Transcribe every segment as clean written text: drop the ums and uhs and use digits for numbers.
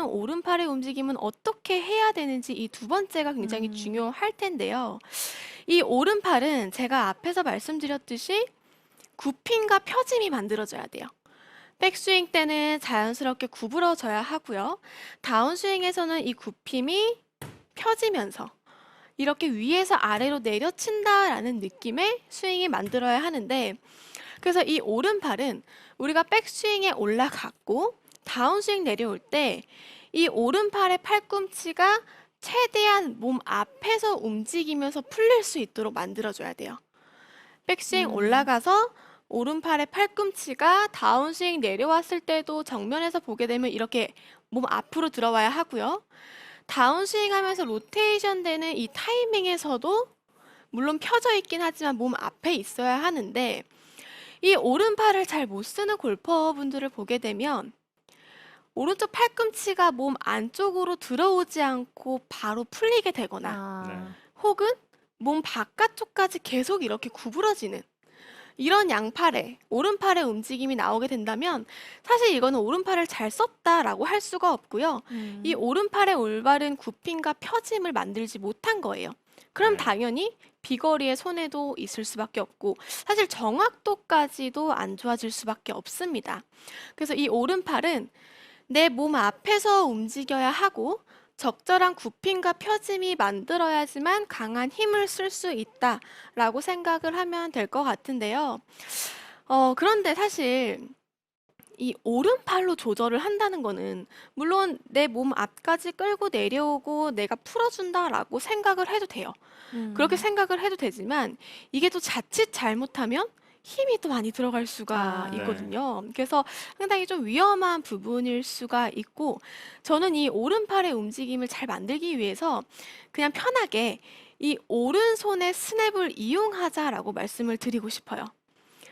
하는 오른팔의 움직임은 어떻게 해야 되는지 이 두 번째가 굉장히 음. 중요할 텐데요. 이 오른팔은 제가 앞에서 말씀드렸듯이 굽힘과 펴짐이 만들어져야 돼요. 백스윙 때는 자연스럽게 구부러져야 하고요. 다운스윙에서는 이 굽힘이 펴지면서 이렇게 위에서 아래로 내려친다라는 느낌의 스윙이 만들어야 하는데, 그래서 이 오른팔은 우리가 백스윙에 올라갔고 다운스윙 내려올 때 이 오른팔의 팔꿈치가 최대한 몸 앞에서 움직이면서 풀릴 수 있도록 만들어줘야 돼요. 백스윙 음. 올라가서 오른팔의 팔꿈치가 다운스윙 내려왔을 때도 정면에서 보게 되면 이렇게 몸 앞으로 들어와야 하고요. 다운스윙 하면서 로테이션 되는 이 타이밍에서도 물론 펴져 있긴 하지만 몸 앞에 있어야 하는데, 이 오른팔을 잘 못 쓰는 골퍼분들을 보게 되면 오른쪽 팔꿈치가 몸 안쪽으로 들어오지 않고 바로 풀리게 되거나, 아. 네. 혹은 몸 바깥쪽까지 계속 이렇게 구부러지는 이런 양팔의 오른팔의 움직임이 나오게 된다면 사실 이거는 오른팔을 잘 썼다라고 할 수가 없고요. 이 음. 오른팔의 올바른 굽힘과 펴짐을 만들지 못한 거예요. 그럼 네. 당연히 비거리의 손해도 있을 수밖에 없고 사실 정확도까지도 안 좋아질 수밖에 없습니다. 그래서 이 오른팔은 내 몸 앞에서 움직여야 하고 적절한 굽힘과 펴짐이 만들어야지만 강한 힘을 쓸 수 있다라고 생각을 하면 될 것 같은데요. 그런데 사실 이 오른팔로 조절을 한다는 거는 물론 내 몸 앞까지 끌고 내려오고 내가 풀어준다라고 생각을 해도 돼요. 그렇게 음. 생각을 해도 되지만 이게 또 자칫 잘못하면 힘이 또 많이 들어갈 수가 아. 네. 있거든요. 그래서 상당히 좀 위험한 부분일 수가 있고, 저는 이 오른팔의 움직임을 잘 만들기 위해서 그냥 편하게 이 오른손의 스냅을 이용하자라고 말씀을 드리고 싶어요.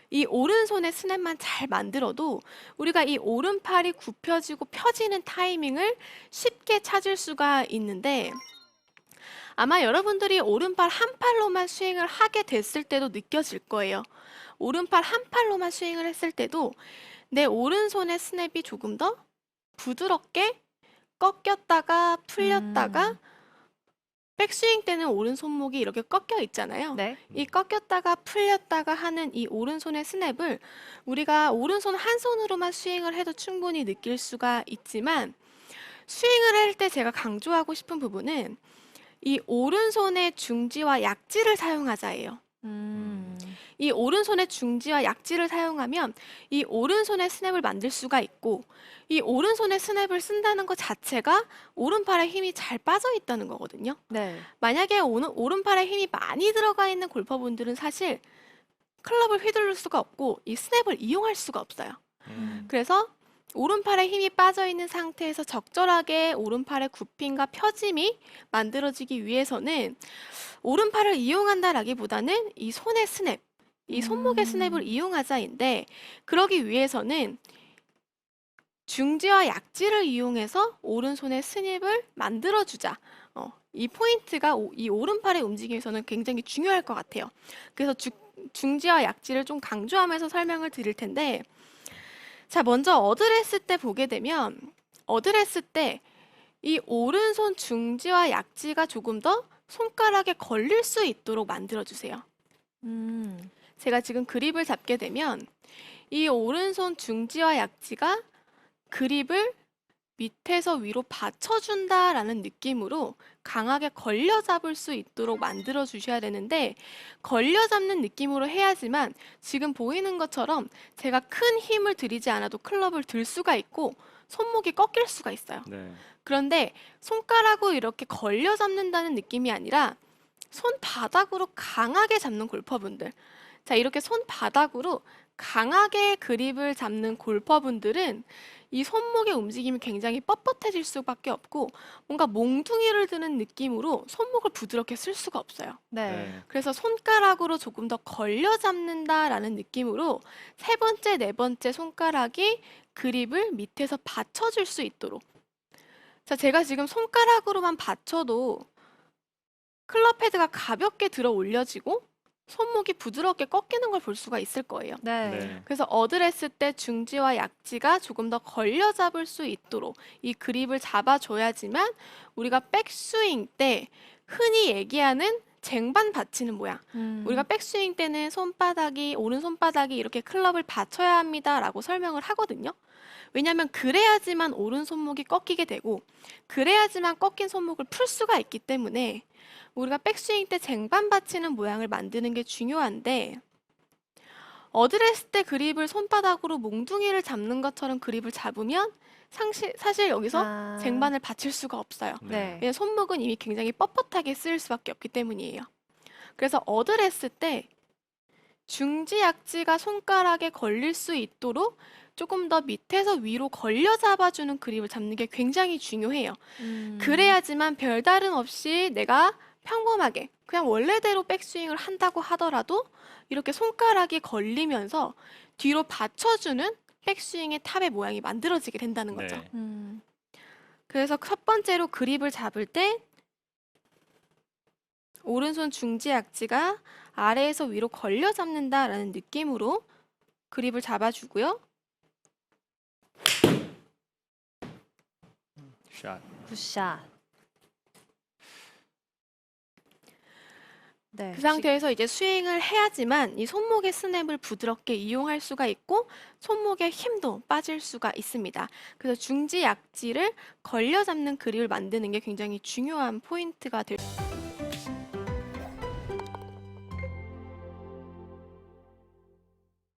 이 오른손의 스냅만 잘 만들어도 우리가 이 오른팔이 굽혀지고 펴지는 타이밍을 쉽게 찾을 수가 있는데, 아마 여러분들이 오른팔 한 팔로만 스윙을 하게 됐을 때도 느껴질 거예요. 오른팔 한 팔로만 스윙을 했을 때도 내 오른손의 스냅이 조금 더 부드럽게 꺾였다가 풀렸다가, 음. 백스윙 때는 오른손목이 이렇게 꺾여 있잖아요. 네. 이 꺾였다가 풀렸다가 하는 이 오른손의 스냅을 우리가 오른손 한 손으로만 스윙을 해도 충분히 느낄 수가 있지만, 스윙을 할 때 제가 강조하고 싶은 부분은 이 오른손의 중지와 약지를 사용하자예요. 음. 이 오른손의 중지와 약지를 사용하면 이 오른손의 스냅을 만들 수가 있고, 이 오른손의 스냅을 쓴다는 것 자체가 오른팔에 힘이 잘 빠져 있다는 거거든요. 네. 만약에 오른팔에 힘이 많이 들어가 있는 골퍼분들은 사실 클럽을 휘두를 수가 없고 이 스냅을 이용할 수가 없어요. 음. 음. 그래서 오른팔에 힘이 빠져 있는 상태에서 적절하게 오른팔의 굽힘과 펴짐이 만들어지기 위해서는 오른팔을 이용한다라기보다는 이 손의 스냅, 이 손목의 스냅을 음. 이용하자인데, 그러기 위해서는 중지와 약지를 이용해서 오른손의 스냅을 만들어주자. 이 포인트가 이 오른팔의 움직임에서는 굉장히 중요할 것 같아요. 그래서 중지와 약지를 좀 강조하면서 설명을 드릴 텐데, 자, 먼저 어드레스 때 보게 되면 어드레스 때 이 오른손 중지와 약지가 조금 더 손가락에 걸릴 수 있도록 만들어주세요. 음. 제가 지금 그립을 잡게 되면 이 오른손 중지와 약지가 그립을 밑에서 위로 받쳐준다라는 느낌으로 강하게 걸려 잡을 수 있도록 만들어 주셔야 되는데, 걸려 잡는 느낌으로 해야지만 지금 보이는 것처럼 제가 큰 힘을 들이지 않아도 클럽을 들 수가 있고 손목이 꺾일 수가 있어요. 네. 그런데 손가락으로 이렇게 걸려 잡는다는 느낌이 아니라 손바닥으로 강하게 잡는 골퍼분들. 자, 이렇게 손바닥으로 강하게 그립을 잡는 골퍼분들은 이 손목의 움직임이 굉장히 뻣뻣해질 수밖에 없고 뭔가 몽둥이를 드는 느낌으로 손목을 부드럽게 쓸 수가 없어요. 네. 네. 그래서 손가락으로 조금 더 걸려 잡는다라는 느낌으로 세 번째, 네 번째 손가락이 그립을 밑에서 받쳐줄 수 있도록. 자, 제가 지금 손가락으로만 받쳐도 클럽 헤드가 가볍게 들어 올려지고 손목이 부드럽게 꺾이는 걸 볼 수가 있을 거예요. 네. 네. 그래서 어드레스 때 중지와 약지가 조금 더 걸려 잡을 수 있도록 이 그립을 잡아줘야지만 우리가 백스윙 때 흔히 얘기하는 쟁반 받치는 모양. 우리가 백스윙 때는 손바닥이, 오른 손바닥이 이렇게 클럽을 받쳐야 합니다라고 설명을 하거든요. 왜냐하면 그래야지만 오른 손목이 꺾이게 되고 그래야지만 꺾인 손목을 풀 수가 있기 때문에 우리가 백스윙 때 쟁반 받치는 모양을 만드는 게 중요한데 어드레스 때 그립을 손바닥으로 몽둥이를 잡는 것처럼 그립을 잡으면 사실 여기서 아. 쟁반을 받칠 수가 없어요. 네. 왜냐면 손목은 이미 굉장히 뻣뻣하게 쓰일 수밖에 없기 때문이에요. 그래서 어드레스 때 중지 약지가 손가락에 걸릴 수 있도록 조금 더 밑에서 위로 걸려 잡아주는 그립을 잡는 게 굉장히 중요해요. 그래야지만 별다른 없이 내가 평범하게 그냥 원래대로 백스윙을 한다고 하더라도 이렇게 손가락이 걸리면서 뒤로 받쳐주는 백스윙의 탑의 모양이 만들어지게 된다는 거죠. 네. 그래서 첫 번째로 그립을 잡을 때 오른손 중지 약지가 아래에서 위로 걸려 잡는다라는 느낌으로 그립을 잡아주고요. 샷. 굿샷. 네. 그 상태에서 이제 스윙을 해야지만 이 손목의 스냅을 부드럽게 이용할 수가 있고 손목의 힘도 빠질 수가 있습니다. 그래서 중지 약지를 걸려 잡는 그립을 만드는 게 굉장히 중요한 포인트가 될